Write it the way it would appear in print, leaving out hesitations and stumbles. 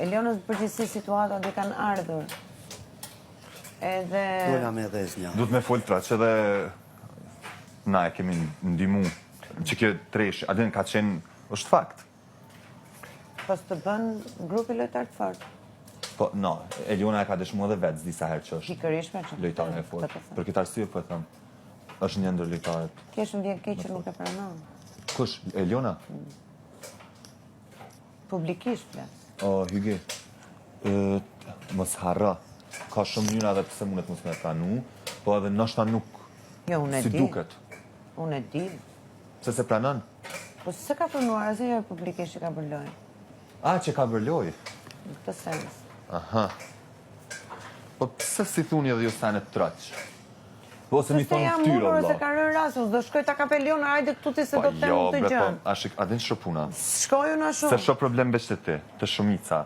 Elionës përgjithësi situata dhe kanë ardhur. Edhe... Doja me edhe një. Du të me folë pra që edhe na e kemi ndimu që kjo tresh, adin ka qenë, është fakt. Pas të bën grupi lojtar të fort. Po, no, Eliona e ka dëshmu edhe vetë, disa herë që është Pikërisht që lojtare e fort. Për këtë arsye po e thëmë, është një ndër lojtarët. Kesh më vjen keq që nuk e pranon. Kush, Eliona? Publikisht, flas. O, Hyge, mos harra. Ka shumë njëra dhe pëse mundet mos me pranu, po edhe nështë nuk Jo, unë e si di. duket. Unë e di. Se se pranon? Po se ka pranuar, asnjë herë publikisht që ka bërë lojë. A, që ka bërloj? Në këtë sens. Aha. Po pëse si thuni edhe ju sanet traq? Po se mi thonë jam këtyre, mundur se valla. ka rënë rasti, do shkoj ta kapel Eliona, hajde këtu ti se Po do të them jo, të bre, gjën. po, a din që puna? Shkoj unë ashtu. Se shë problem veç të ti, të shumica.